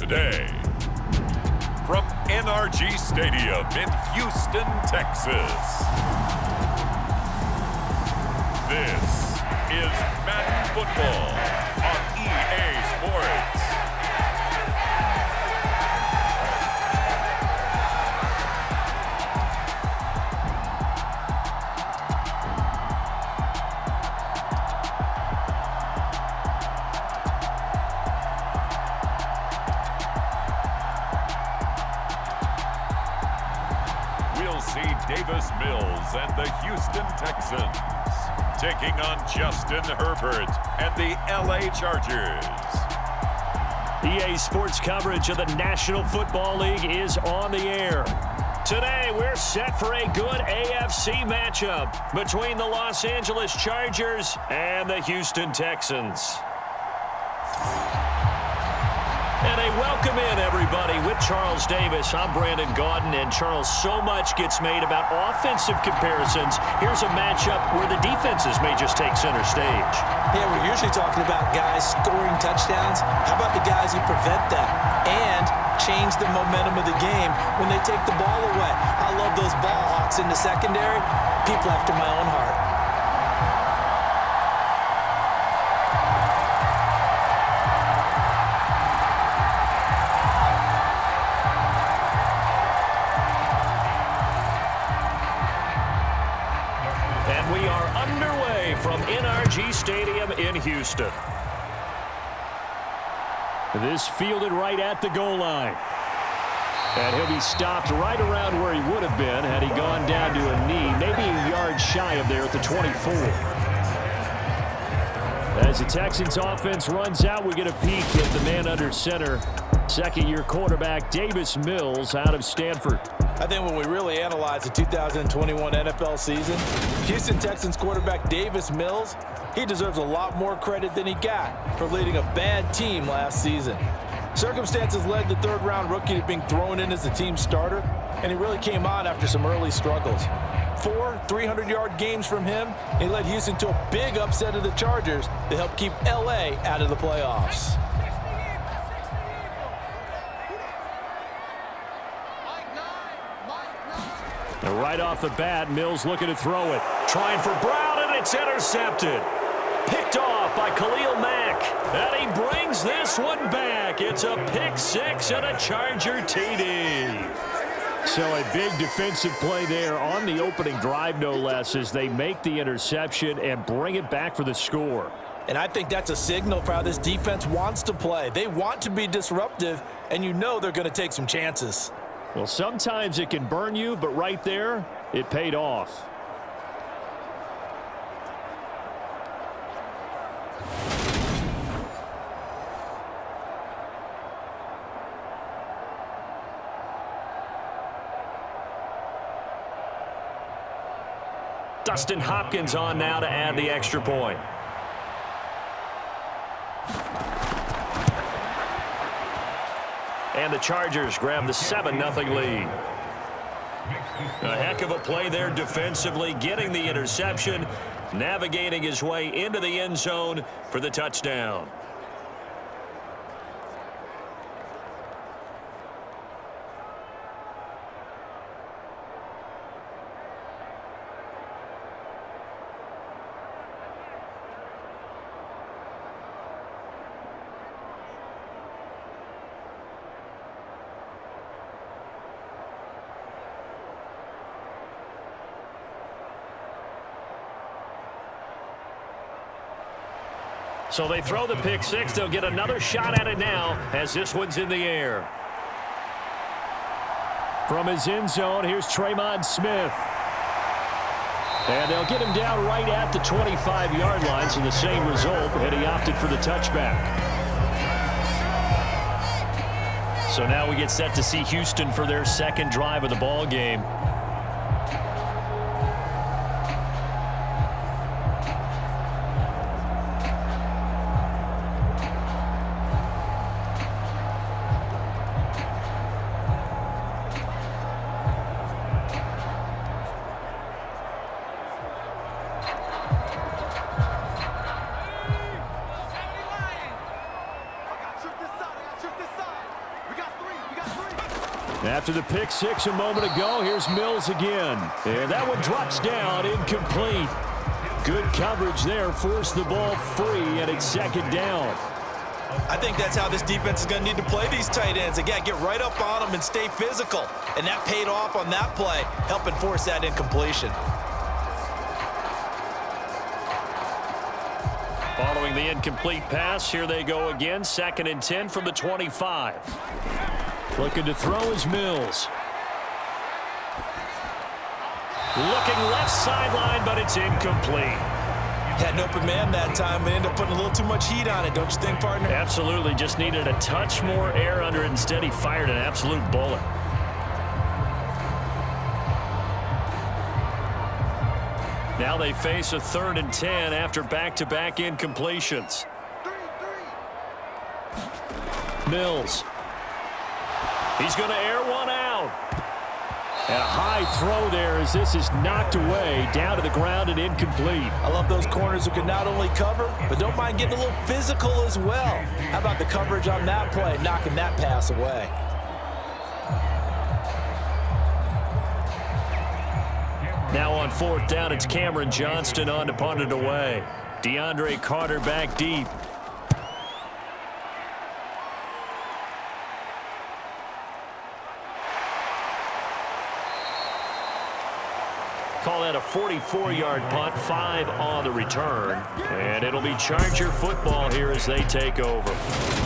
today. From NRG Stadium in Houston, Texas, this is Madden Football on EA Sports. We'll see Davis Mills and the Houston Texans taking on Justin Herbert and the LA Chargers. EA Sports coverage of the National Football League is on the air. Today, we're set for a good AFC matchup between the Los Angeles Chargers and the Houston Texans. And a welcome in, everybody, with Charles Davis. I'm Brandon Gaudin, and Charles, so much gets made about offensive comparisons. Here's a matchup where the defenses may just take center stage. Yeah, we're usually talking about guys scoring touchdowns. How about the guys who prevent them and change the momentum of the game when they take the ball away? I love those ball hawks in the secondary. People after my own heart. From NRG Stadium in Houston. This fielded right at the goal line. And he'll be stopped right around where he would have been had he gone down to a knee, maybe a yard shy of there at the 24. As the Texans offense runs out, we get a peek at the man under center. Second-year quarterback Davis Mills out of Stanford. I think when we really analyze the 2021 NFL season, Houston Texans quarterback Davis Mills, he deserves a lot more credit than he got for leading a bad team last season. Circumstances led the third-round rookie to being thrown in as the team starter, and he really came on after some early struggles. 4 300-yard games from him, he led Houston to a big upset of the Chargers to help keep LA out of the playoffs. And right off the bat, Mills looking to throw it. Trying for Brown, and it's intercepted. Picked off by Khalil Mack. And he brings this one back. It's a pick six and a Charger TD. So a big defensive play there on the opening drive, no less, as they make the interception and bring it back for the score. And I think that's a signal for how this defense wants to play. They want to be disruptive, and you know they're going to take some chances. Well, sometimes it can burn you, but right there, it paid off. Dustin Hopkins on now to add the extra point. And the Chargers grab the 7-0 lead. A heck of a play there defensively, getting the interception, navigating his way into the end zone for the touchdown. So they throw the pick six. They'll get another shot at it now as this one's in the air. From his end zone, here's Tremon Smith. And they'll get him down right at the 25-yard line, so the same result, and he opted for the touchback. So now we get set to see Houston for their second drive of the ball game. After the pick six a moment ago, here's Mills again. And that one drops down, incomplete. Good coverage there, forced the ball free, and it's second down. I think that's how this defense is going to need to play these tight ends. Again, get right up on them and stay physical. And that paid off on that play, helping force that incompletion. Following the incomplete pass, here they go again. 2nd and 10 from the 25. Looking to throw is Mills. Looking left sideline, but it's incomplete. Had an open man that time and ended up putting a little too much heat on it, don't you think, partner? Absolutely. Just needed a touch more air under it. Instead, he fired an absolute bullet. Now they face a 3rd and 10 after back-to-back incompletions. Mills. He's going to air one out. And a high throw there as this is knocked away, down to the ground and incomplete. I love those corners who can not only cover, but don't mind getting a little physical as well. How about the coverage on that play, knocking that pass away? Now on 4th down, it's Cameron Johnston on to punt it away. DeAndre Carter back deep. Call that a 44-yard punt, 5 on the return. And it'll be Charger football here as they take over.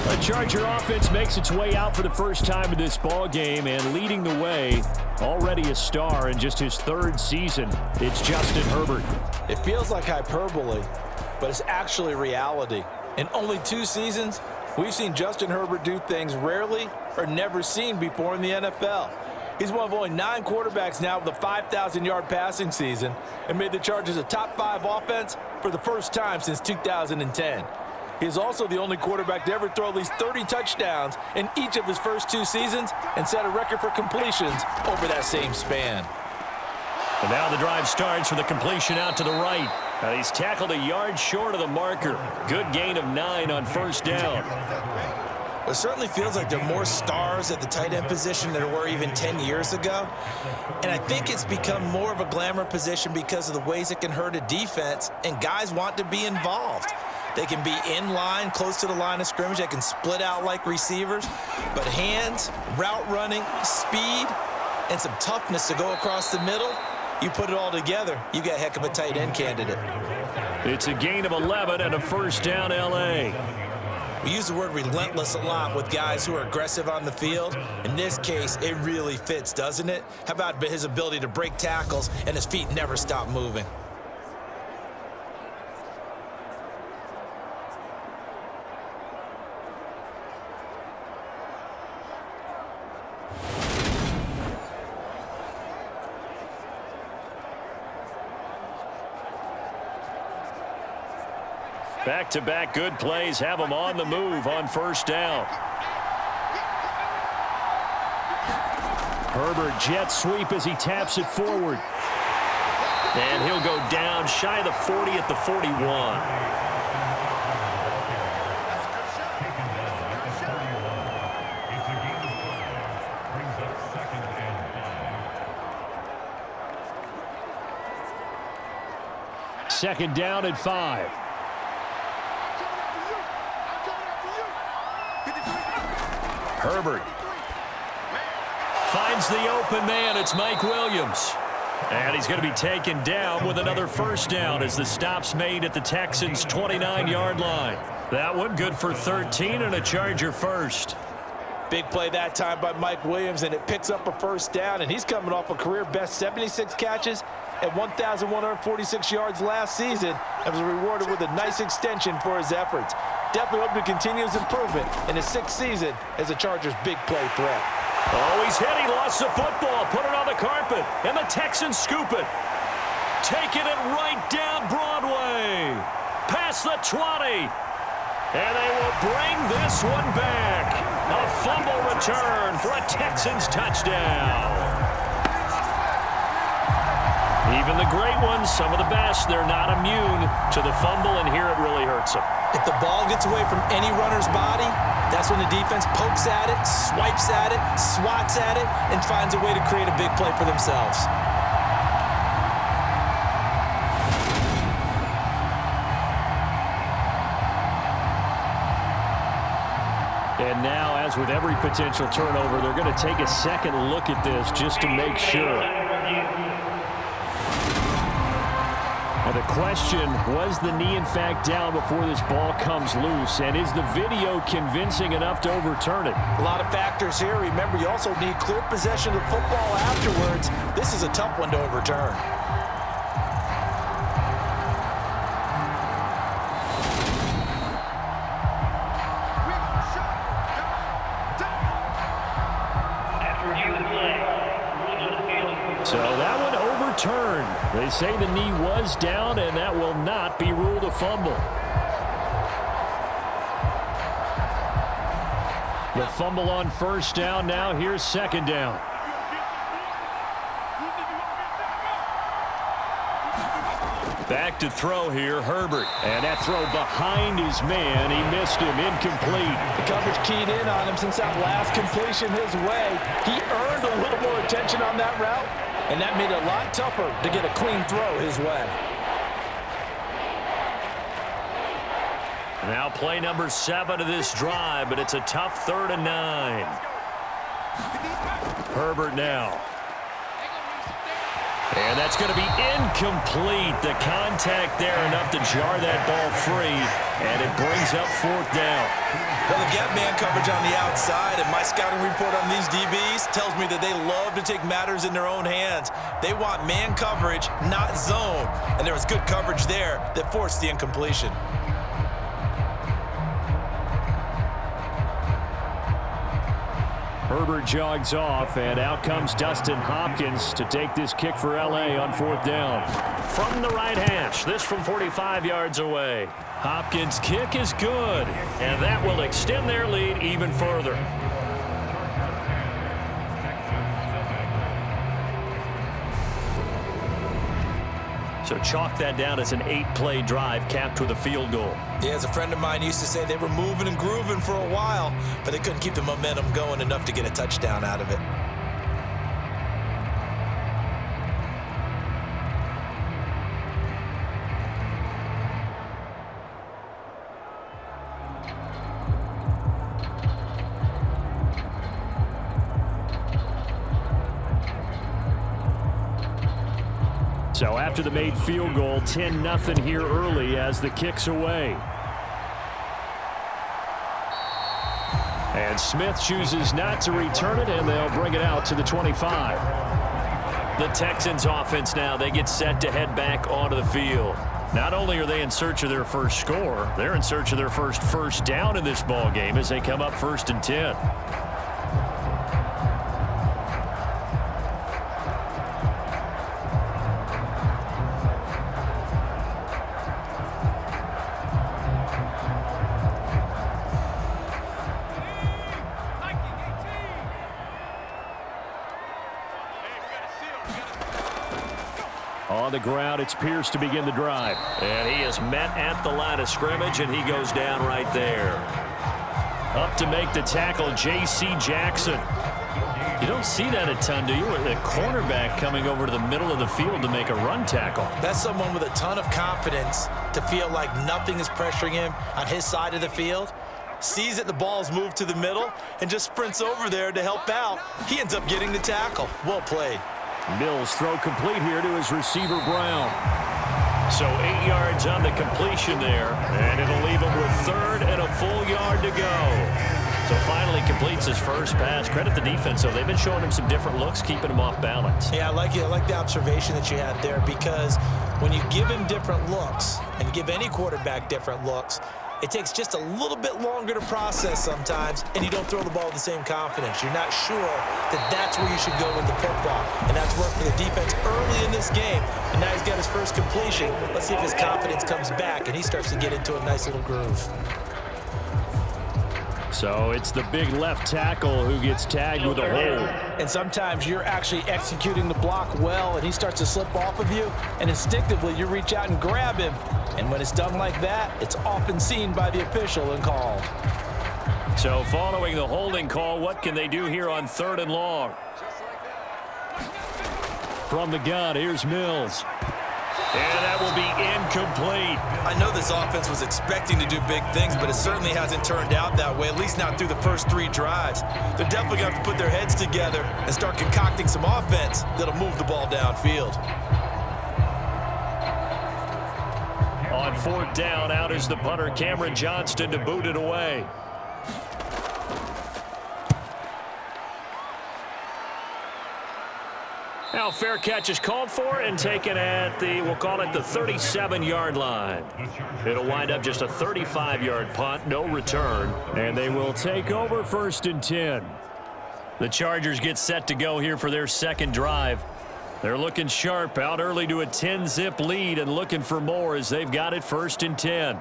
The Charger offense makes its way out for the first time in this ball game, and leading the way, already a star in just his 3rd season, it's Justin Herbert. It feels like hyperbole, but it's actually reality. In only 2 seasons, we've seen Justin Herbert do things rarely or never seen before in the NFL. He's one of only 9 quarterbacks now with a 5,000-yard passing season and made the Chargers a top 5 offense for the first time since 2010. He is also the only quarterback to ever throw at least 30 touchdowns in each of his first 2 seasons and set a record for completions over that same span. And now the drive starts with a completion out to the right. And he's tackled a yard short of the marker. Good gain of 9 on 1st down. It certainly feels like there are more stars at the tight end position than there were even 10 years ago. And I think it's become more of a glamour position because of the ways it can hurt a defense, and guys want to be involved. They can be in line, close to the line of scrimmage. They can split out like receivers. But hands, route running, speed, and some toughness to go across the middle, you put it all together, you got a heck of a tight end candidate. It's a gain of 11 and a 1st down L.A. We use the word relentless a lot with guys who are aggressive on the field. In this case, it really fits, doesn't it? How about his ability to break tackles and his feet never stop moving? Back-to-back good plays have him on the move on 1st down. Herbert jet sweep as he taps it forward. And he'll go down shy of the 40 at the 41. Second down at 5. Herbert finds the open man. It's Mike Williams. And he's going to be taken down with another 1st down as the stop's made at the Texans' 29-yard line. That one good for 13 and a Charger first. Big play that time by Mike Williams, and it picks up a 1st down, and he's coming off a career-best 76 catches at 1,146 yards last season and was rewarded with a nice extension for his efforts. Definitely hope to continue his improvement in his 6th season as a Chargers big play threat. Oh, he's hit. He lost the football. Put it on the carpet. And the Texans scoop it. Taking it right down Broadway. Past the 20. And they will bring this one back. A fumble return for a Texans touchdown. Even the great ones, some of the best, they're not immune to the fumble, and here it really hurts them. It If the ball gets away from any runner's body, that's when the defense pokes at it, swipes at it, swats at it, and finds a way to create a big play for themselves. And now, as with every potential turnover, they're going to take a second look at this just to make sure. Now the question, was the knee in fact down before this ball comes loose? And is the video convincing enough to overturn it? A lot of factors here. Remember, you also need clear possession of the football afterwards. This is a tough one to overturn. So that one overturned. They say the knee was down, and that will not be ruled a fumble. The fumble on first down. Now here's second down. Back to throw here, Herbert. And that throw behind his man. He missed him. Incomplete. The coverage keyed in on him since that last completion his way. He earned a little more attention on that route, and that made it a lot tougher to get a clean throw his way. Now play number 7 of this drive, but it's a tough 3rd and 9. Herbert now. And that's going to be incomplete. The contact there enough to jar that ball free, and it brings up 4th down. Well, they've got man coverage on the outside, and my scouting report on these DBs tells me that they love to take matters in their own hands. They want man coverage, not zone, and there was good coverage there that forced the incompletion. Herbert jogs off, and out comes Dustin Hopkins to take this kick for L.A. on 4th down. From the right hash, this from 45 yards away. Hopkins' kick is good, and that will extend their lead even further. So chalk that down as an 8-play drive capped with a field goal. Yeah, as a friend of mine used to say, they were moving and grooving for a while, but they couldn't keep the momentum going enough to get a touchdown out of it. So after the made field goal, 10-0 here early as the kick's away. And Smith chooses not to return it, and they'll bring it out to the 25. The Texans offense now, they get set to head back onto the field. Not only are they in search of their first score, they're in search of their first down in this ball game as they come up 1st and 10. On the ground, it's Pierce to begin the drive. And he is met at the line of scrimmage, and he goes down right there. Up to make the tackle, J.C. Jackson. You don't see that a ton, do you? A cornerback coming over to the middle of the field to make a run tackle. That's someone with a ton of confidence to feel like nothing is pressuring him on his side of the field. Sees that the ball's moved to the middle and just sprints over there to help out. He ends up getting the tackle. Well played. Mills throw complete here to his receiver, Brown. So 8 yards on the completion there, and it'll leave him with 3rd and a full yard to go. So finally completes his first pass. Credit the defense, though. They've been showing him some different looks, keeping him off balance. Yeah, I like it. I like the observation that you had there, because when you give him different looks and give any quarterback different looks, it takes just a little bit longer to process sometimes, and you don't throw the ball with the same confidence. You're not sure that that's where you should go with the football, and that's worked for the defense early in this game. And now he's got his first completion. Let's see if his confidence comes back, and he starts to get into a nice little groove. So it's the big left tackle who gets tagged with a hold. And sometimes you're actually executing the block well, and he starts to slip off of you, and instinctively you reach out and grab him. And when it's done like that, it's often seen by the official and called. So following the holding call, what can they do here on 3rd and long? From the gun, here's Mills. And that will be incomplete. I know this offense was expecting to do big things, but it certainly hasn't turned out that way, at least not through the first 3 drives. They're definitely going to have to put their heads together and start concocting some offense that'll move the ball downfield. On 4th down, out is the punter, Cameron Johnston, to boot it away. Now fair catch is called for and taken at the, we'll call it the 37-yard line. It'll wind up just a 35-yard punt, no return, and they will take over 1st and 10. The Chargers get set to go here for their 2nd drive. They're looking sharp, out early to a 10-zip lead and looking for more as they've got it 1st and 10.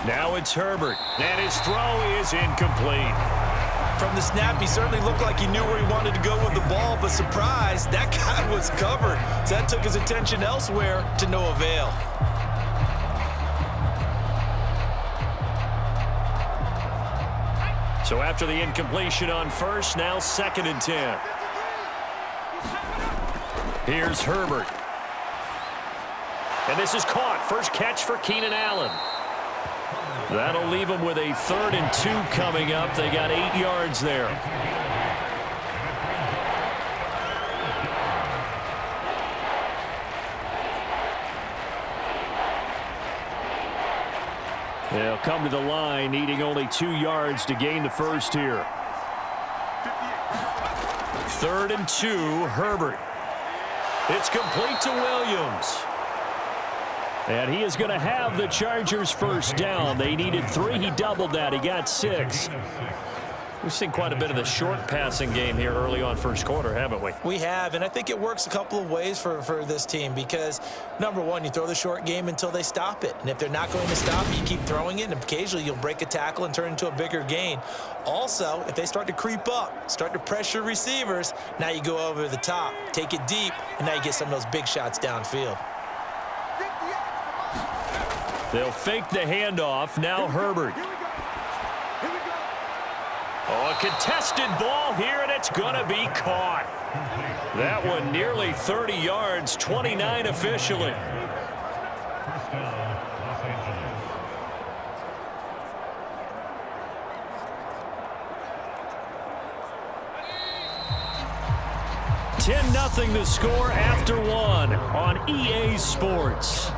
Now it's Herbert, and his throw is incomplete. From the snap, he certainly looked like he knew where he wanted to go with the ball, but surprise, that guy was covered. So that took his attention elsewhere to no avail. So after the incompletion on 1st, now 2nd and 10. Here's Herbert. And this is caught. First catch for Keenan Allen. That'll leave them with a 3rd and 2 coming up. They got 8 yards there. They'll come to the line, needing only 2 yards to gain the first here. 3rd and 2, Herbert. It's complete to Williams. And he is going to have the Chargers first down. They needed 3. He doubled that. He got 6. We've seen quite a bit of the short passing game here early on 1st quarter, haven't we? We have, and I think it works a couple of ways for this team because, number one, you throw the short game until they stop it. And if they're not going to stop it, you keep throwing it, and occasionally you'll break a tackle and turn it into a bigger gain. Also, if they start to creep up, start to pressure receivers, now you go over the top, take it deep, and now you get some of those big shots downfield. They'll fake the handoff. Now Herbert. Oh, a contested ball here, and it's going to be caught. That one nearly 30 yards, 29 officially. $10-0 the score after 1 on EA Sports.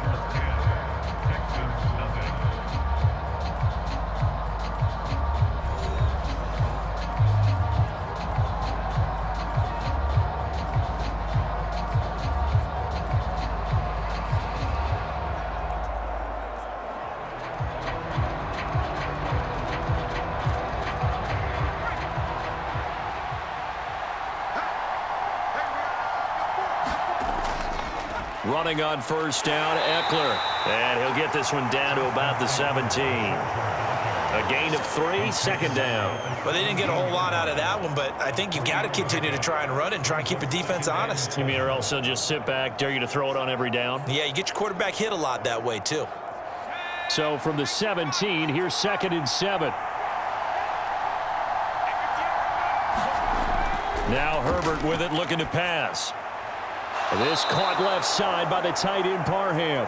Running on 1st down, Eckler. And he'll get this one down to about the 17. A gain of 3, 2nd down. Well, they didn't get a whole lot out of that one, but I think you've got to continue to try and run it and try and keep the defense honest. You mean or else they'll just sit back, dare you to throw it on every down? Yeah, you get your quarterback hit a lot that way, too. So from the 17, here's 2nd and 7. Now Herbert with it, looking to pass. This caught left side by the tight end Parham.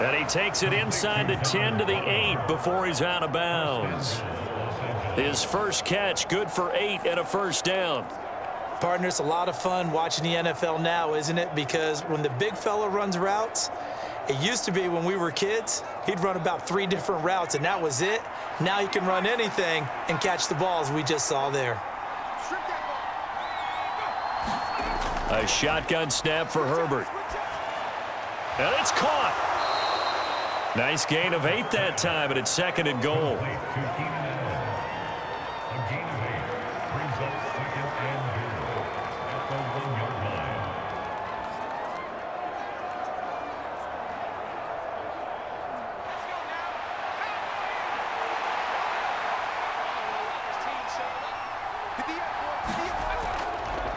And he takes it inside the 10 to the 8 before he's out of bounds. His first catch, good for 8 and a 1st down. Partner, it's a lot of fun watching the NFL now, isn't it? Because when the big fella runs routes, it used to be when we were kids, he'd run about 3 different routes, and that was it. Now he can run anything and catch the balls we just saw there. A shotgun snap for Herbert. And it's caught. Nice gain of 8 that time, and it's 2nd and goal.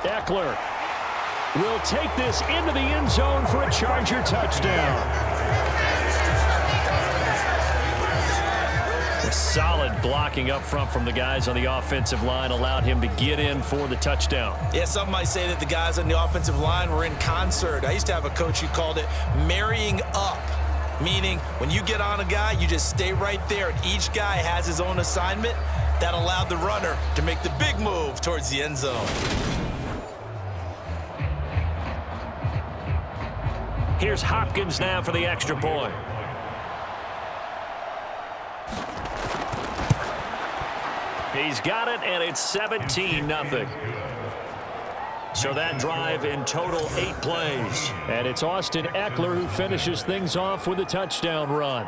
Eckler will take this into the end zone for a Charger touchdown. Solid blocking up front from the guys on the offensive line allowed him to get in for the touchdown. Yeah, some might say that the guys on the offensive line were in concert. I used to have a coach who called it marrying up, meaning when you get on a guy, you just stay right there, and each guy has his own assignment. That allowed the runner to make the big move towards the end zone. Here's Hopkins now for the extra point. He's got it, and it's 17-0. So that drive in total 8 plays. And it's Austin Eckler who finishes things off with a touchdown run.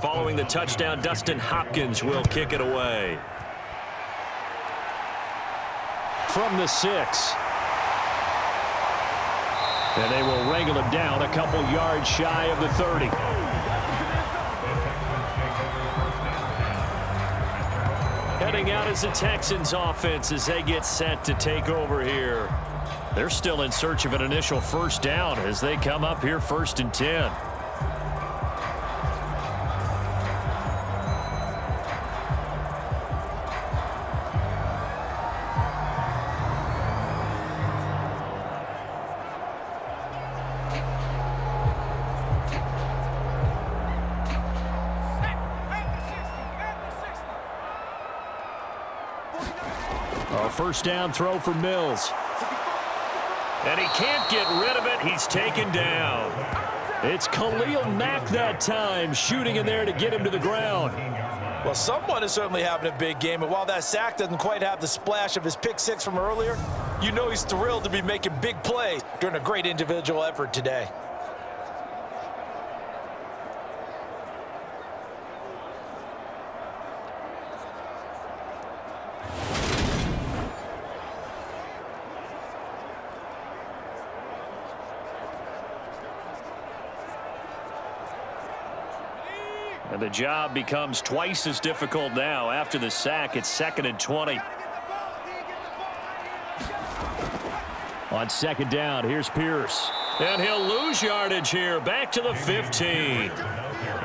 Following the touchdown, Dustin Hopkins will kick it away. From the 6. And they will wrangle him down a couple yards shy of the 30. Heading out is the Texans offense as they get set to take over here. They're still in search of an initial first down as they come up here 1st and 10. First down throw for Mills. And he can't get rid of it. He's taken down. It's Khalil Mack that time, shooting in there to get him to the ground. Well, someone is certainly having a big game, and while that sack doesn't quite have the splash of his pick 6 from earlier, you know he's thrilled to be making big plays during a great individual effort today. And the job becomes twice as difficult now. After the sack, it's 2nd and 20. On 2nd down, here's Pierce. And he'll lose yardage here. Back to the 15.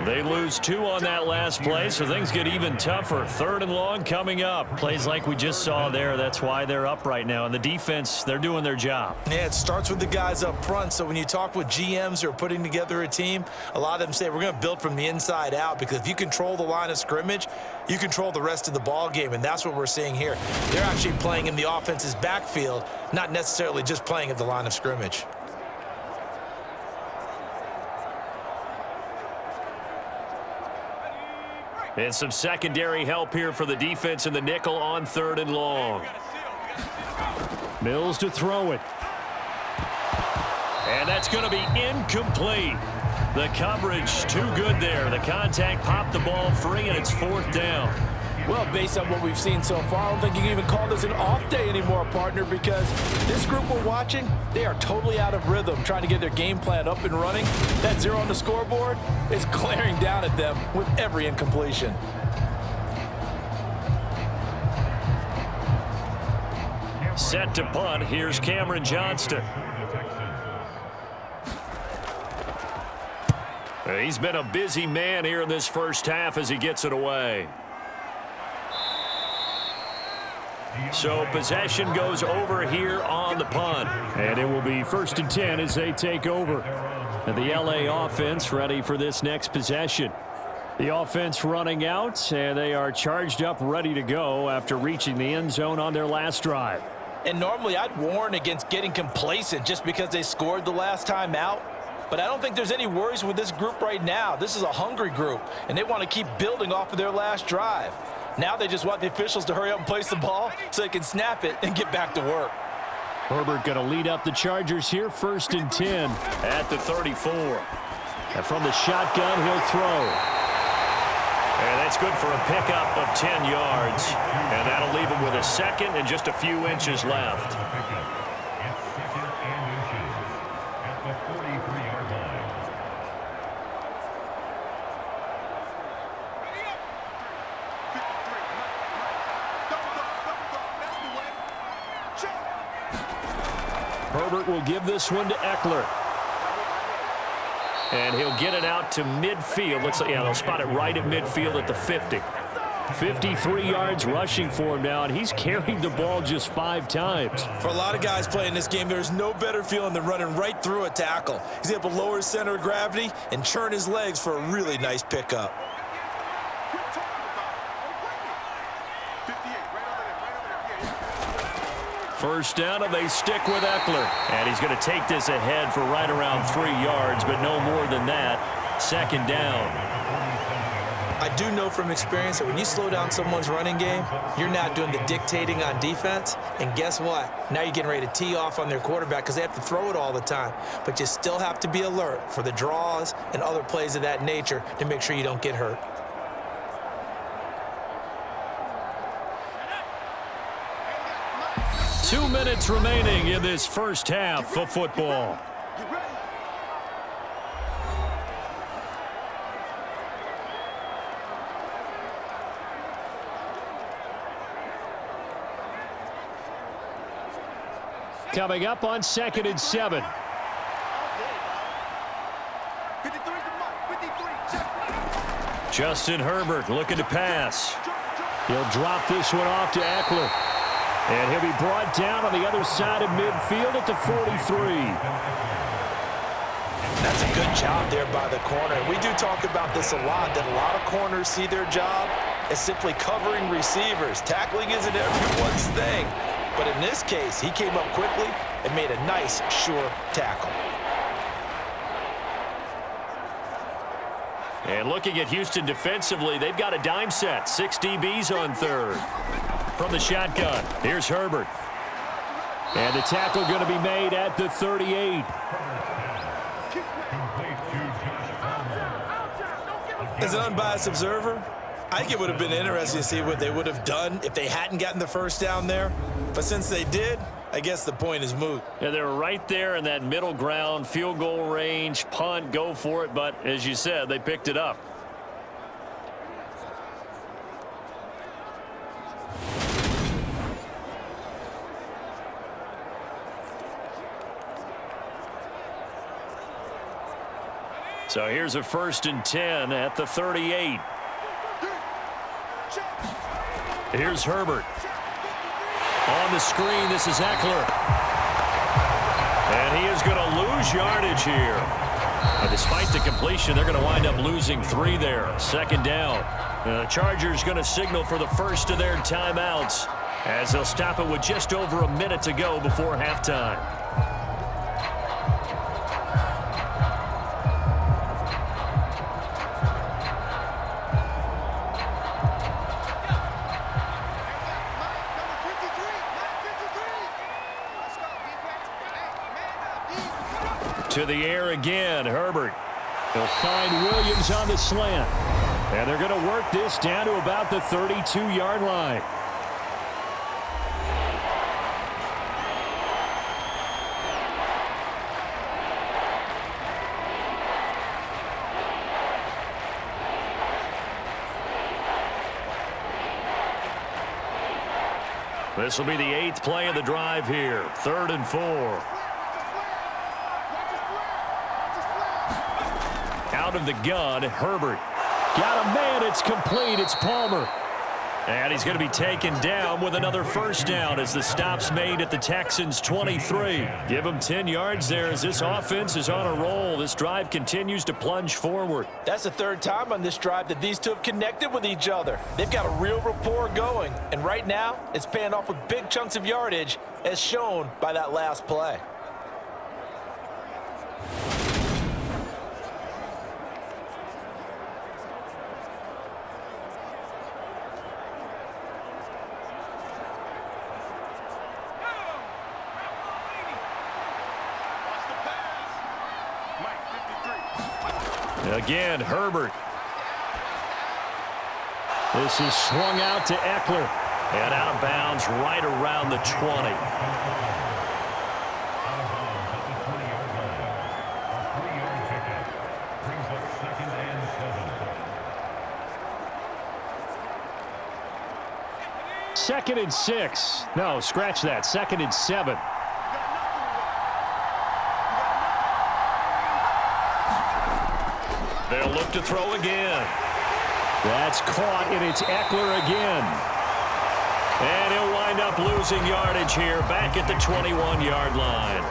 They lose 2 on that last play, so things get even tougher. 3rd and long coming up. Plays like we just saw there. That's why they're up right now. And the defense, they're doing their job. Yeah, it starts with the guys up front. So when you talk with GMs who are putting together a team, a lot of them say we're going to build from the inside out, because if you control the line of scrimmage, you control the rest of the ball game, and that's what we're seeing here. They're actually playing in the offense's backfield, not necessarily just playing at the line of scrimmage. And some secondary help here for the defense in the nickel on 3rd and long. Mills to throw it. And that's going to be incomplete. The coverage too good there. The contact popped the ball free, and it's 4th down. Well, based on what we've seen so far, I don't think you can even call this an off day anymore, partner, because this group we're watching, they are totally out of rhythm, trying to get their game plan up and running. That 0 on the scoreboard is glaring down at them with every incompletion. Set to punt. Here's Cameron Johnston. He's been a busy man here in this first half as he gets it away. So possession goes over here on the punt. And it will be 1st and 10 as they take over. And the LA offense ready for this next possession. The offense running out, and they are charged up, ready to go after reaching the end zone on their last drive. And normally I'd warn against getting complacent just because they scored the last time out. But I don't think there's any worries with this group right now. This is a hungry group, and they want to keep building off of their last drive. Now they just want the officials to hurry up and place the ball so they can snap it and get back to work. Herbert going to lead up the Chargers here, 1st and 10 at the 34. And from the shotgun, he'll throw. And that's good for a pickup of 10 yards. And that'll leave him with a second and just a few inches left. Herbert will give this one to Eckler. And he'll get it out to midfield. They'll spot it right at midfield at the 50. 53 yards rushing for him now, and he's carried the ball just 5 times. For a lot of guys playing this game, there's no better feeling than running right through a tackle. He's able to lower his center of gravity and churn his legs for a really nice pickup. First down, and they stick with Eckler. And he's going to take this ahead for right around 3 yards, but no more than that. 2nd down. I do know from experience that when you slow down someone's running game, you're not doing the dictating on defense. And guess what? Now you're getting ready to tee off on their quarterback because they have to throw it all the time. But you still have to be alert for the draws and other plays of that nature to make sure you don't get hurt. Two minutes remaining in this first half of football. Coming up on 2nd and 7. Justin Herbert looking to pass. He'll drop this one off to Eckler. And he'll be brought down on the other side of midfield at the 43. That's a good job there by the corner. We do talk about this a lot, that a lot of corners see their job as simply covering receivers. Tackling isn't everyone's thing. But in this case, he came up quickly and made a nice, sure tackle. And looking at Houston defensively, they've got a dime set. 6 DBs on 3rd. From the shotgun, here's Herbert. And the tackle going to be made at the 38. As an unbiased observer, I think it would have been interesting to see what they would have done if they hadn't gotten the first down there. But since they did, I guess the point is moot. Yeah, they're right there in that middle ground, field goal range, punt, go for it. But as you said, they picked it up. So here's a 1st and 10 at the 38. Here's Herbert. On the screen, this is Eckler. And he is going to lose yardage here. And despite the completion, they're going to wind up losing 3 there. 2nd down. The Chargers going to signal for the first of their timeouts as they'll stop it with just over a minute to go before halftime. To the air again, Herbert. He'll find Williams on the slant. And they're going to work this down to about the 32-yard line. This will be the 8th play of the drive here. 3rd and 4. Out of the gun, Herbert. Got a man, it's complete, it's Palmer. And he's going to be taken down with another first down as the stop's made at the Texans' 23. Give him 10 yards there as this offense is on a roll. This drive continues to plunge forward. That's the third time on this drive that these two have connected with each other. They've got a real rapport going, and right now it's paying off with big chunks of yardage as shown by that last play. Again, Herbert. This is swung out to Eckler. And out of bounds right around the 20. Second and 6. No, scratch that. Second and 7. They'll look to throw again. That's caught, and it's Eckler again. And he'll wind up losing yardage here back at the 21-yard line.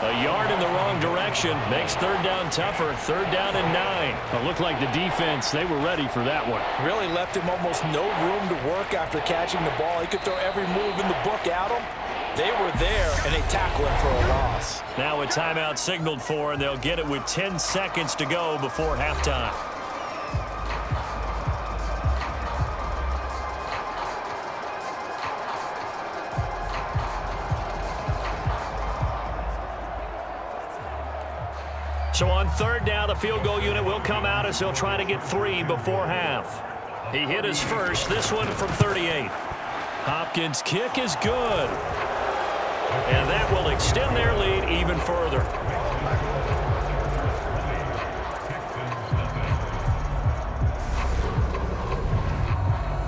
A yard in the wrong direction makes third down tougher. Third down and 9. It looked like the defense, they were ready for that one. Really left him almost no room to work after catching the ball. He could throw every move in the book at him. They were there, and they tackled him for a loss. Now a timeout signaled for, and they'll get it with 10 seconds to go before halftime. So on third down, the field goal unit will come out as he'll try to get 3 before half. He hit his first, this one from 38. Hopkins' kick is good. And that will extend their lead even further.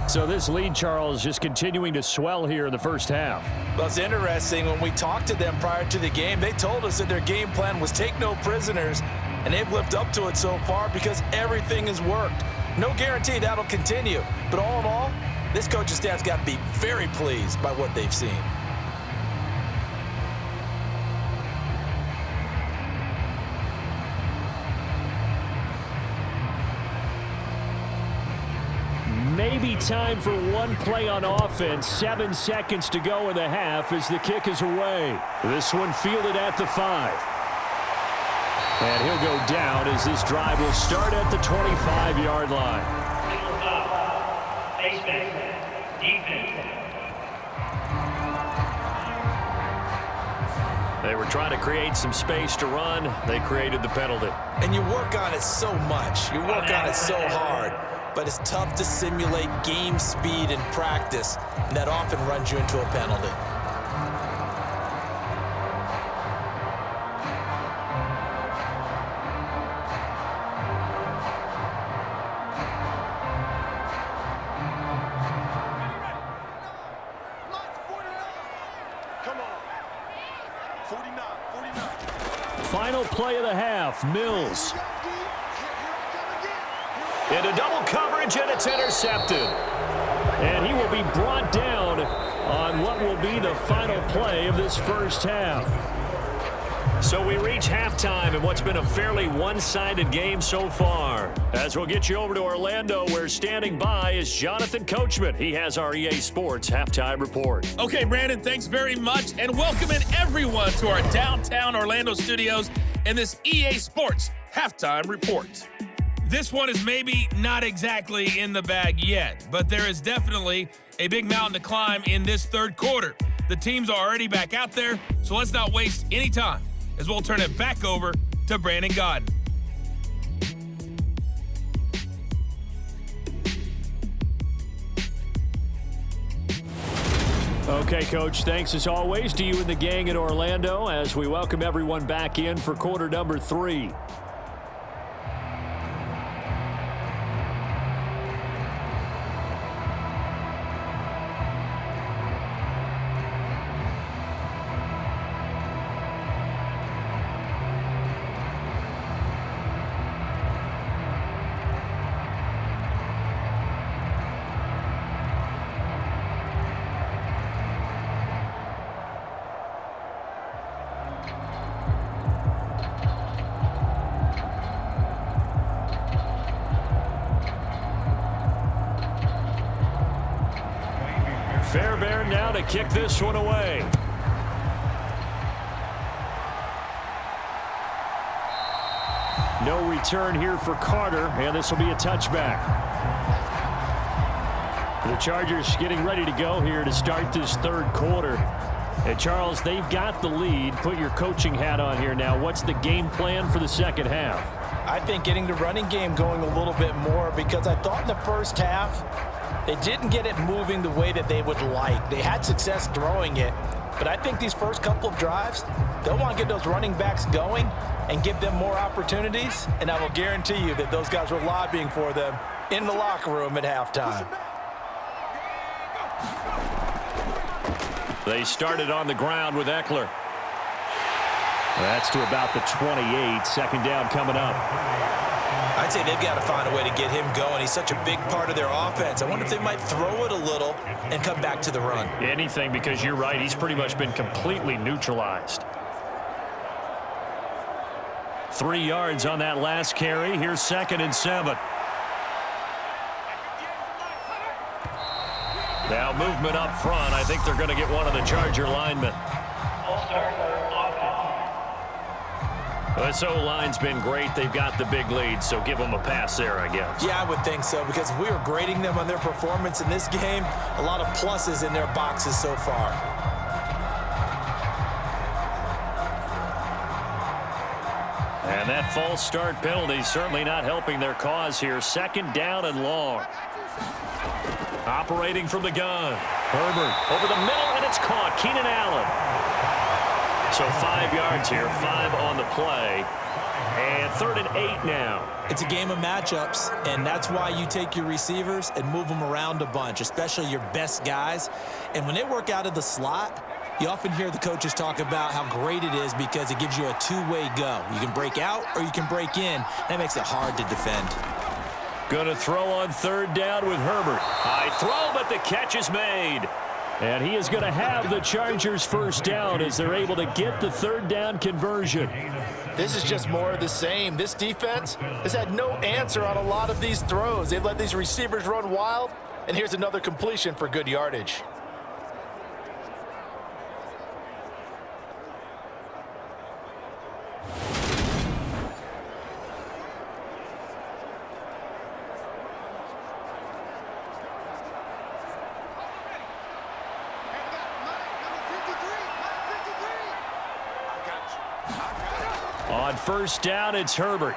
So this lead, Charles, just continuing to swell here in the first half. Well, it's interesting. When we talked to them prior to the game, they told us that their game plan was take no prisoners, and they've lived up to it so far because everything has worked. No guarantee that'll continue. But all in all, this coaching staff's got to be very pleased by what they've seen. Maybe time for one play on offense. 7 seconds to go in the half as the kick is away. This one fielded at the 5. And he'll go down as this drive will start at the 25-yard line. They were trying to create some space to run. They created the penalty. And you work on it so much. You work on it so hard. But it's tough to simulate game speed in practice, and that often runs you into a penalty. Final play of the half, Mills. Into double coverage, and it's intercepted. And he will be brought down on what will be the final play of this first half. So we reach halftime in what's been a fairly one-sided game so far. As we'll get you over to Orlando, where standing by is Jonathan Coachman. He has our EA Sports Halftime Report. Okay, Brandon, thanks very much. And welcoming everyone to our downtown Orlando studios in this EA Sports Halftime Report. This one is maybe not exactly in the bag yet, but there is definitely a big mountain to climb in this third quarter. The teams are already back out there, so let's not waste any time as we'll turn it back over to Brandon Godden. Okay, Coach, thanks as always to you and the gang in Orlando as we welcome everyone back in for quarter number 3. Fairbairn now to kick this one away. No return here for Carter, and this will be a touchback. The Chargers getting ready to go here to start this third quarter. And Charles, they've got the lead. Put your coaching hat on here now. What's the game plan for the second half? I think getting the running game going a little bit more, because I thought in the first half they didn't get it moving the way that they would like. They had success throwing it, but I think these first couple of drives, they'll want to get those running backs going and give them more opportunities, and I will guarantee you that those guys were lobbying for them in the locker room at halftime. They started on the ground with Eckler. That's to about the 28. Second down coming up. I'd say they've got to find a way to get him going. He's such a big part of their offense. I wonder if they might throw it a little and come back to the run. Anything, because you're right. He's pretty much been completely neutralized. 3 yards on that last carry. Here's 2nd and 7. Now movement up front. I think they're going to get one of the Charger linemen. This O-line's been great. They've got the big lead, so give them a pass there, I guess. Yeah, I would think so, because if we were grading them on their performance in this game, a lot of pluses in their boxes so far. And that false start penalty certainly not helping their cause here. 2nd down and long. Operating from the gun. Herbert over the middle, and it's caught. Keenan Allen. So 5 yards here, 5 on the play. And 3rd and 8 now. It's a game of matchups, and that's why you take your receivers and move them around a bunch, especially your best guys. And when they work out of the slot, you often hear the coaches talk about how great it is because it gives you a two-way go. You can break out or you can break in. That makes it hard to defend. Going to throw on 3rd down with Herbert. High throw, but the catch is made. And he is going to have the Chargers first down as they're able to get the 3rd down conversion. This is just more of the same. This defense has had no answer on a lot of these throws. They've let these receivers run wild, and here's another completion for good yardage. On 1st down, it's Herbert.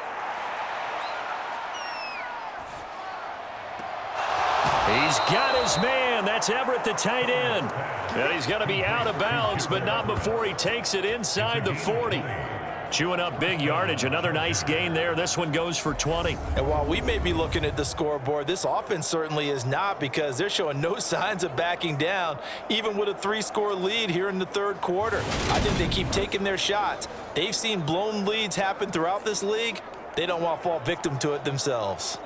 He's got his man. That's Everett, the tight end. And he's going to be out of bounds, but not before he takes it inside the 40. Chewing up big yardage. Another nice gain there. This one goes for 20. And while we may be looking at the scoreboard, this offense certainly is not, because they're showing no signs of backing down, even with a 3-score lead here in the 3rd quarter. I think they keep taking their shots. They've seen blown leads happen throughout this league. They don't want to fall victim to it themselves.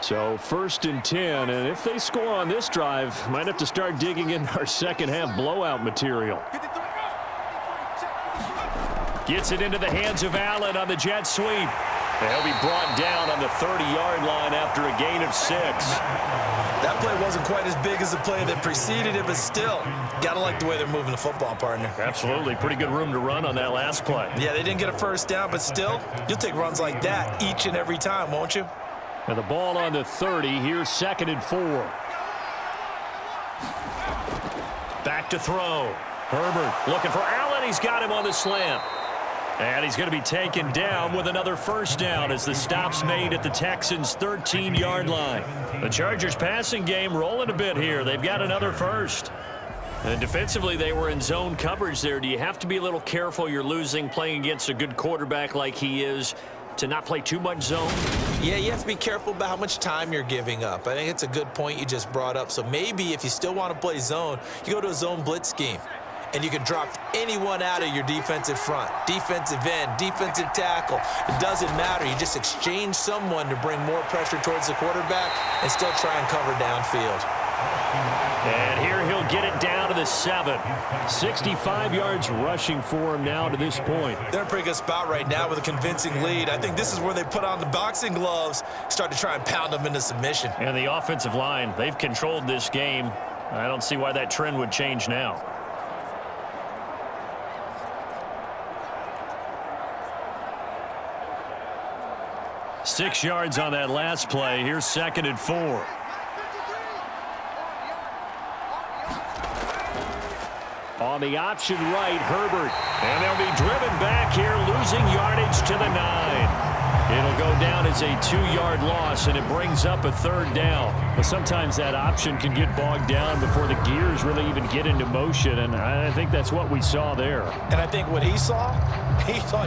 So 1st and 10, and if they score on this drive, might have to start digging in our second half blowout material. Gets it into the hands of Allen on the jet sweep. And he'll be brought down on the 30-yard line after a gain of 6. That play wasn't quite as big as the play that preceded it, but still, gotta like the way they're moving the football, partner. Absolutely. Pretty good room to run on that last play. Yeah, they didn't get a 1st down, but still, you'll take runs like that each and every time, won't you? And the ball on the 30. Here's 2nd and 4. Back to throw. Herbert looking for Allen. He's got him on the slant. And he's going to be taken down with another 1st down as the stop's made at the Texans' 13-yard line. The Chargers passing game rolling a bit here. They've got another 1st. And defensively, they were in zone coverage there. Do you have to be a little careful? You're losing playing against a good quarterback like he is to not play too much zone? Yeah, you have to be careful about how much time you're giving up. I think it's a good point you just brought up. So maybe if you still want to play zone, you go to a zone blitz scheme. And you can drop anyone out of your defensive front, defensive end, defensive tackle. It doesn't matter. You just exchange someone to bring more pressure towards the quarterback and still try and cover downfield. And here he'll get it down to the 7. 65 yards rushing for him now to this point. They're in a pretty good spot right now with a convincing lead. I think this is where they put on the boxing gloves, start to try and pound them into submission. And the offensive line, they've controlled this game I don't see why that trend would change now. Six yards on that last play. Here's 2nd and 4. On the option right, Herbert. And they'll be driven back here, losing yardage to the 9. It'll go down as a 2-yard loss, and it brings up a 3rd down. But sometimes that option can get bogged down before the gears really even get into motion, and I think that's what we saw there. And I think what he saw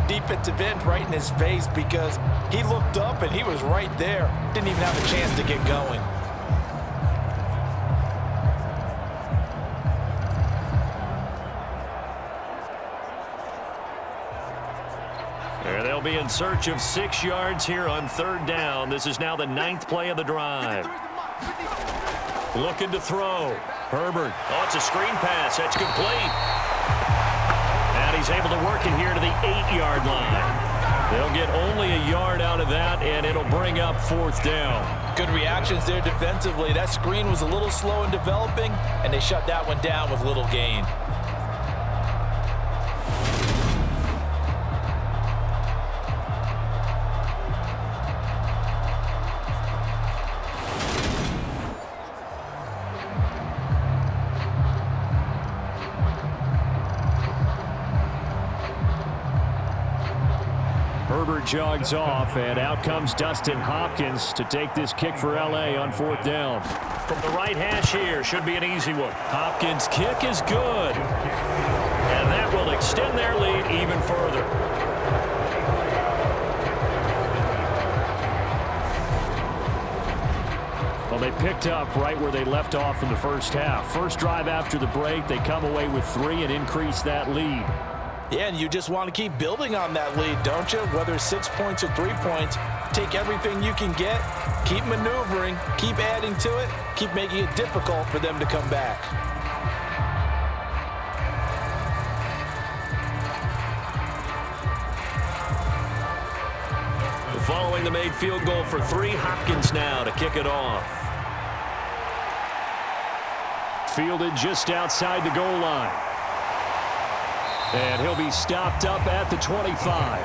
defensive end right in his face, because he looked up and he was right there. Didn't even have a chance to get going. They'll be in search of 6 yards here on 3rd down. This is now the 9th play of the drive. Looking to throw. Herbert. Oh, it's a screen pass. That's complete. And he's able to work it here to the 8-yard line. They'll get only a yard out of that, and it'll bring up 4th down. Good reactions there defensively. That screen was a little slow in developing, and they shut that one down with little gain. Herbert jogs off, and out comes Dustin Hopkins to take this kick for L.A. on 4th down. From the right hash here, should be an easy one. Hopkins' kick is good. And that will extend their lead even further. Well, they picked up right where they left off in the first half. First drive after the break, they come away with 3 and increase that lead. Yeah, and you just want to keep building on that lead, don't you? Whether 6 points or 3 points, take everything you can get, keep maneuvering, keep adding to it, keep making it difficult for them to come back. Following the made field goal for 3, Hopkins now to kick it off. Fielded just outside the goal line. And he'll be stopped up at the 25.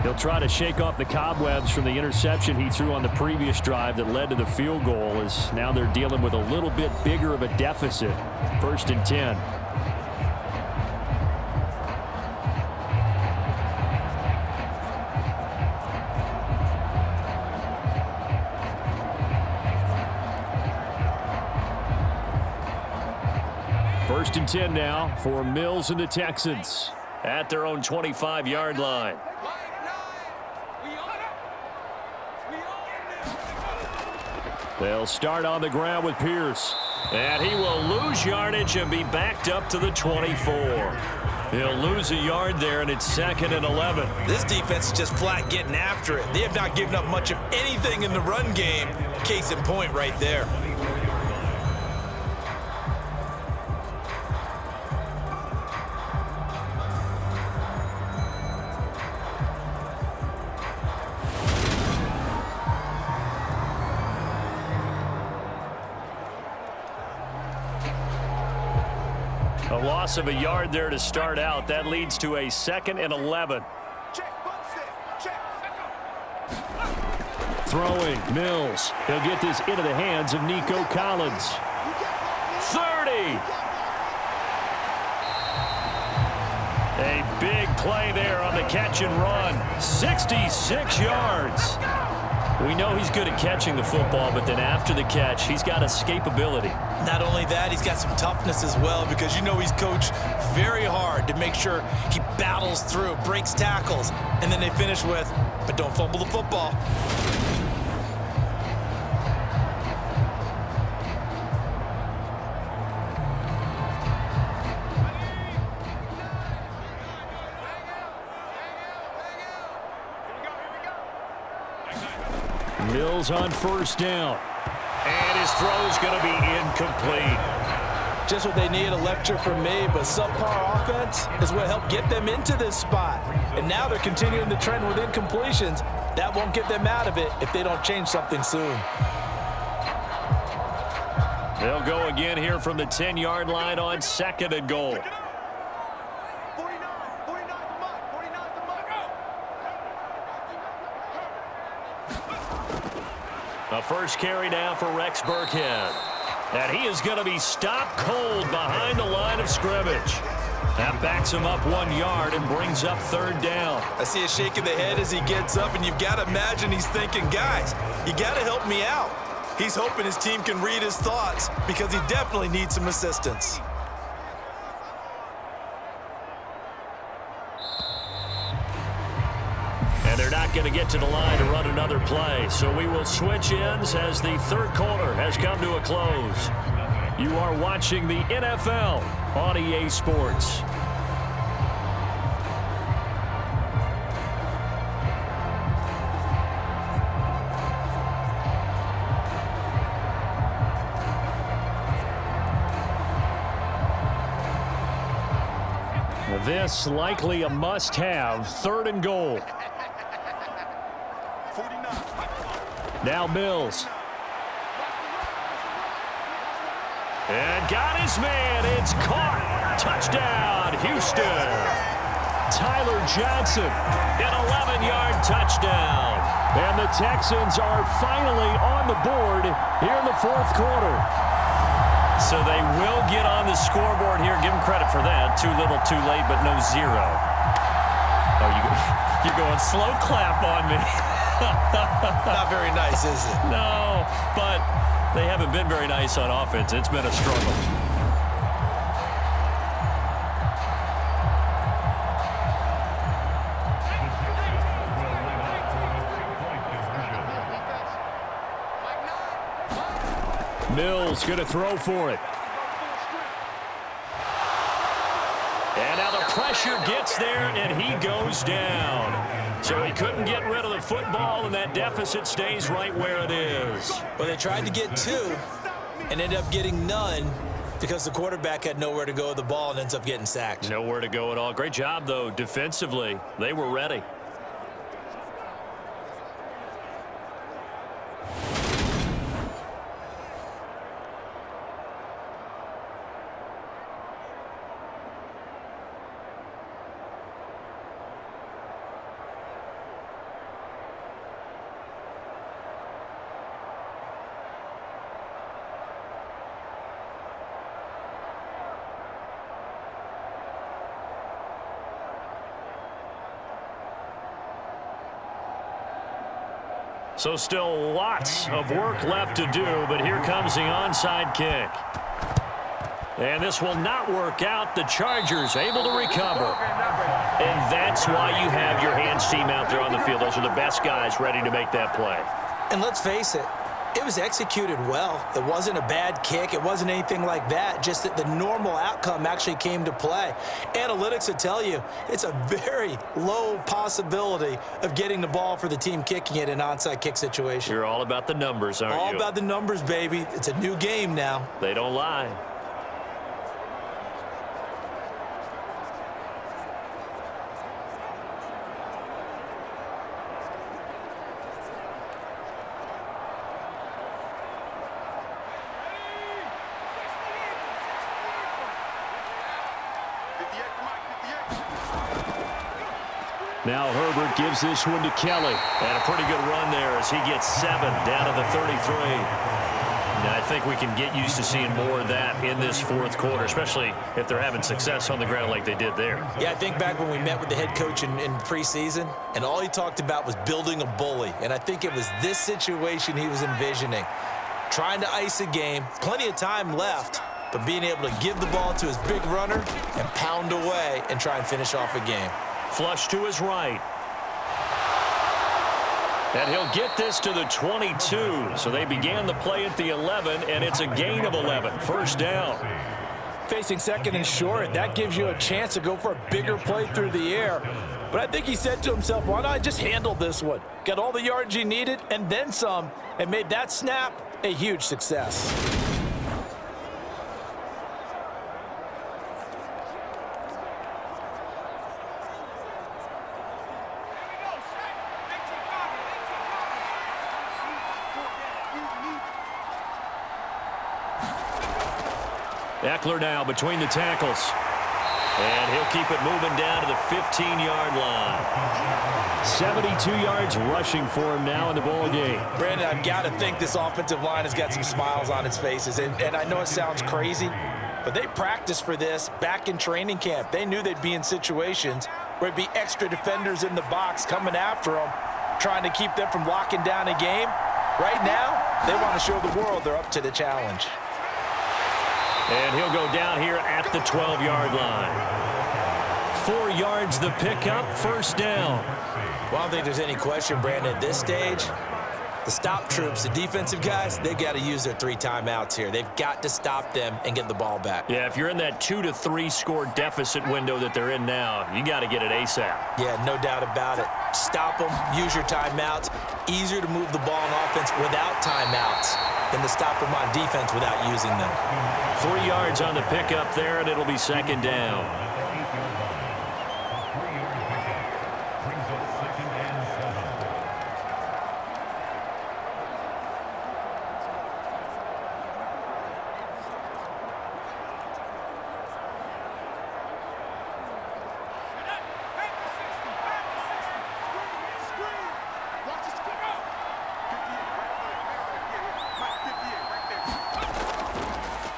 He'll try to shake off the cobwebs from the interception he threw on the previous drive that led to the field goal, as now they're dealing with a little bit bigger of a deficit. 1st and 10. First and 10 now for Mills and the Texans at their own 25-yard line. They'll start on the ground with Pierce. And he will lose yardage and be backed up to the 24. He'll lose a yard there, and it's 2nd and 11. This defense is just flat getting after it. They have not given up much of anything in the run game. Case in point right there. A loss of a yard there to start out. That leads to a 2nd and 11. Throwing, Mills. He'll get this into the hands of Nico Collins. 30. A big play there on the catch and run. 66 yards. We know he's good at catching the football, but then after the catch, he's got escapability. Not only that, he's got some toughness as well, because you know he's coached very hard to make sure he battles through, breaks tackles, and then they finish with, but don't fumble the football. Mills on 1st down. And his throw's going to be incomplete. Just what they need, a lecture from me, but subpar offense is what helped get them into this spot. And now they're continuing the trend with incompletions. That won't get them out of it if they don't change something soon. They'll go again here from the 10-yard line on 2nd and goal. The first carry now for Rex Burkhead. And he is going to be stopped cold behind the line of scrimmage. That backs him up 1 yard and brings up 3rd down. I see a shake of the head as he gets up, and you've got to imagine he's thinking, guys, you got to help me out. He's hoping his team can read his thoughts because he definitely needs some assistance. And they're not going to get to the line to run another play. So we will switch ends as the 3rd quarter has come to a close. You are watching the NFL on EA Sports. This likely a must-have, 3rd and goal. Now Mills. And got his man. It's caught. Touchdown, Houston. Tyler Johnson, an 11-yard touchdown. And the Texans are finally on the board here in the 4th quarter. So they will get on the scoreboard here. Give them credit for that. Too little, too late, but no 0. Oh, you're going slow clap on me. Not very nice, is it? No, but they haven't been very nice on offense. It's been a struggle. Mills going to throw for it. And now the pressure gets there, and he goes down. So he couldn't get rid of the football, and that deficit stays right where it is. Well, they tried to get 2 and ended up getting none because the quarterback had nowhere to go with the ball and ends up getting sacked. Nowhere to go at all. Great job, though, defensively. They were ready. So still lots of work left to do, but here comes the onside kick. And this will not work out. The Chargers able to recover. And that's why you have your hands team out there on the field. Those are the best guys ready to make that play. And let's face it, it was executed well. It wasn't a bad kick. It wasn't anything like that. Just that the normal outcome actually came to play. Analytics will tell you it's a very low possibility of getting the ball for the team kicking it in an onside kick situation. You're all about the numbers, aren't you? All about the numbers, baby. It's a new game now. They don't lie. Now Herbert gives this one to Kelly. And a pretty good run there as he gets 7 down to the 33. And I think we can get used to seeing more of that in this 4th quarter, especially if they're having success on the ground like they did there. Yeah, I think back when we met with the head coach in preseason, and all he talked about was building a bully. And I think it was this situation he was envisioning. Trying to ice a game, plenty of time left, but being able to give the ball to his big runner and pound away and try and finish off a game. Flush to his right. And he'll get this to the 22. So they began the play at the 11, and it's a gain of 11. First down. Facing 2nd and short, that gives you a chance to go for a bigger play through the air. But I think he said to himself, why not just handle this one? Got all the yards he needed and then some, and made that snap a huge success. Eckler now between the tackles. And he'll keep it moving down to the 15-yard line. 72 yards rushing for him now in the ball game. Brandon, I've got to think this offensive line has got some smiles on its faces. And I know it sounds crazy, but they practiced for this back in training camp. They knew they'd be in situations where it'd be extra defenders in the box coming after them, trying to keep them from locking down a game. Right now, they want to show the world they're up to the challenge. And he'll go down here at the 12-yard line. 4 yards the pickup, first down. Well, I don't think there's any question, Brandon, at this stage, the stop troops, the defensive guys, they got to use their 3 timeouts here. They've got to stop them and get the ball back. Yeah, if you're in that 2 to 3 score deficit window that they're in now, you got to get it ASAP. Yeah, no doubt about it. Stop them, use your timeouts. Easier to move the ball on offense without timeouts than to stop them on defense without using them. 3 yards on the pickup there, and it'll be second down.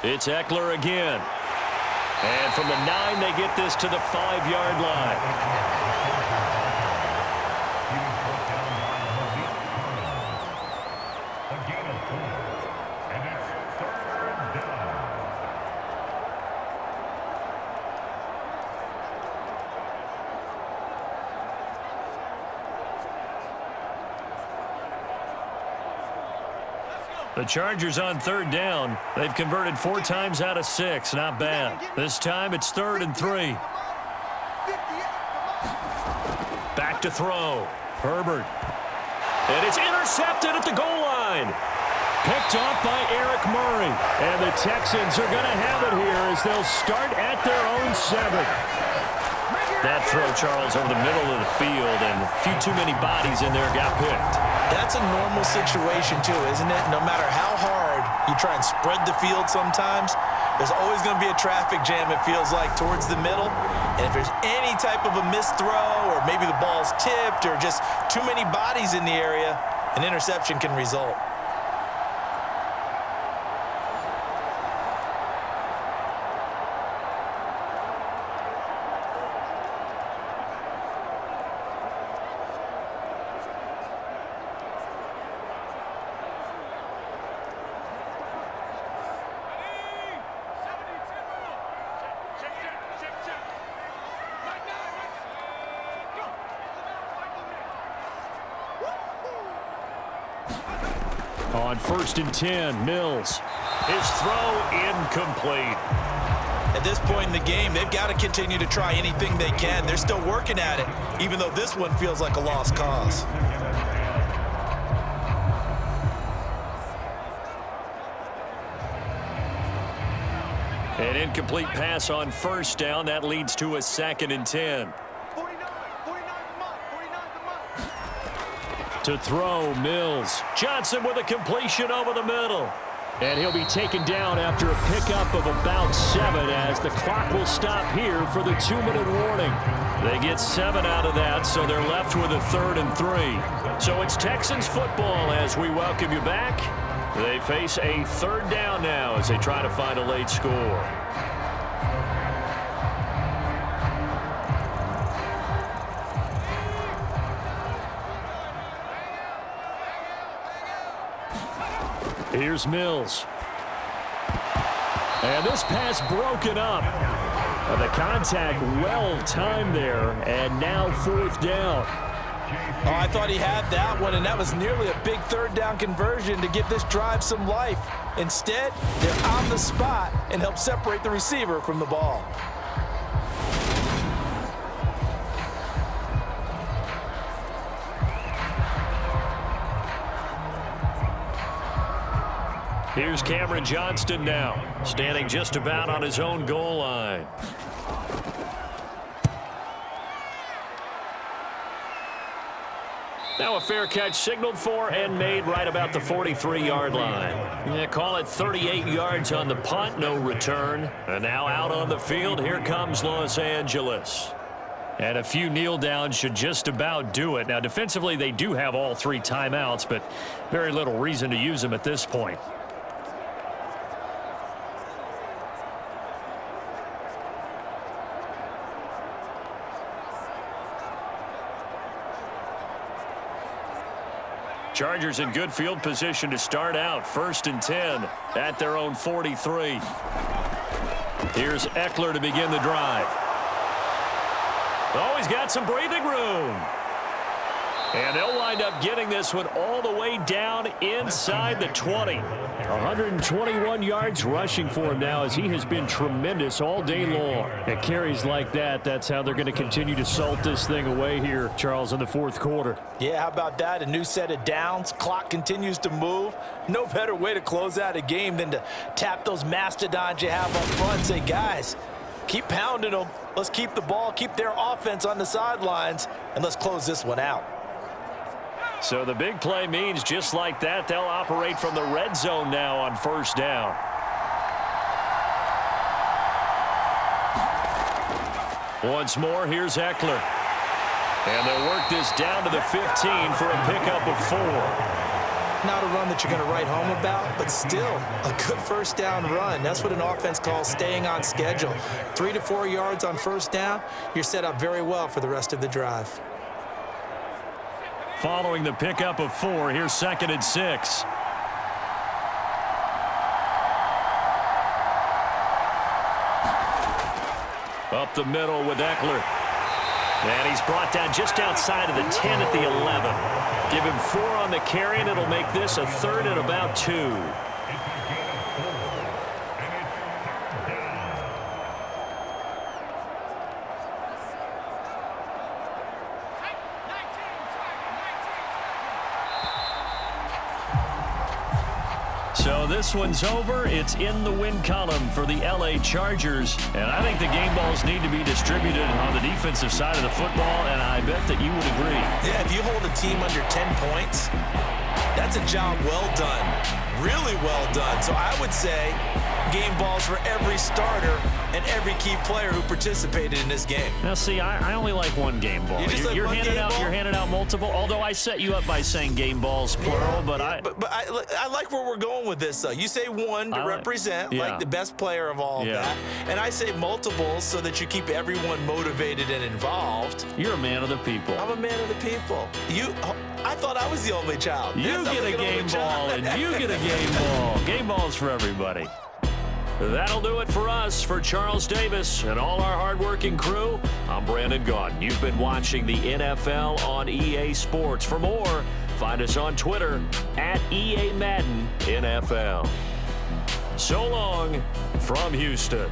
It's Eckler again. And from the 9, they get this to the 5-yard line. The Chargers on third down. They've converted 4 times out of 6. Not bad. This time it's 3rd and 3. Back to throw. Herbert. And it's intercepted at the goal line. Picked off by Eric Murray. And the Texans are going to have it here as they'll start at their own 7. That throw, Charles, over the middle of the field, and a few too many bodies in there got picked. That's a normal situation, too, isn't it? No matter how hard you try and spread the field sometimes, there's always going to be a traffic jam, it feels like, towards the middle. And if there's any type of a missed throw, or maybe the ball's tipped, or just too many bodies in the area, an interception can result. On 1st and 10, Mills. His throw incomplete. At this point in the game, they've got to continue to try anything they can. They're still working at it, even though this one feels like a lost cause. An incomplete pass on 1st down. That leads to a 2nd and 10. To throw, Mills. Johnson with a completion over the middle. And he'll be taken down after a pickup of about 7 as the clock will stop here for the 2-minute warning. They get 7 out of that, so they're left with a 3rd and 3. So it's Texans football as we welcome you back. They face a 3rd down now as they try to find a late score. Here's Mills. And this pass broken up. The contact well timed there, and now 4th down. Oh, I thought he had that one, and that was nearly a big 3rd down conversion to give this drive some life. Instead, they're on the spot and help separate the receiver from the ball. Here's Cameron Johnston now, standing just about on his own goal line. Now a fair catch signaled for and made right about the 43-yard line. Yeah, call it 38 yards on the punt, no return. And now out on the field, here comes Los Angeles. And a few kneel downs should just about do it. Now defensively they do have all 3 timeouts, but very little reason to use them at this point. Chargers in good field position to start out. 1st and 10 at their own 43. Here's Eckler to begin the drive. Oh, he's got some breathing room. And they'll wind up getting this one all the way down inside the 20. 121 yards rushing for him now as he has been tremendous all day long. At carries like that, that's how they're going to continue to salt this thing away here, Charles, in the 4th quarter. Yeah, how about that? A new set of downs. Clock continues to move. No better way to close out a game than to tap those mastodons you have up front and say, guys, keep pounding them. Let's keep the ball, keep their offense on the sidelines, and let's close this one out. So the big play means just like that, they'll operate from the red zone now on 1st down. Once more, here's Eckler. And they'll work this down to the 15 for a pickup of 4. Not a run that you're going to write home about, but still a good 1st down run. That's what an offense calls staying on schedule. 3 to 4 yards on 1st down, you're set up very well for the rest of the drive. Following the pickup of 4, here's 2nd and 6. Up the middle with Eckler. And he's brought down just outside of the 10 at the 11. Give him 4 on the carry, and it'll make this a 3rd and about 2. So this one's over. It's in the win column for the LA Chargers. And I think the game balls need to be distributed on the defensive side of the football, and I bet that you would agree. Yeah, if you hold a team under 10 points, that's a job well done. Really well done. So I would say game balls for every starter and every key player who participated in this game. Now, see, I only like one game ball. You're handing out multiple, although I set you up by saying game balls, plural, but I like where we're going with this, though. You say one to represent, like the best player of all of that, and I say multiples so that you keep everyone motivated and involved. You're a man of the people. I'm a man of the people. I thought I was the only child. You get a game ball, and you get a game ball. Game balls for everybody. That'll do it for us. For Charles Davis and all our hardworking crew, I'm Brandon Gaudin. You've been watching the NFL on EA Sports. For more, find us on Twitter at EA Madden NFL. So long from Houston.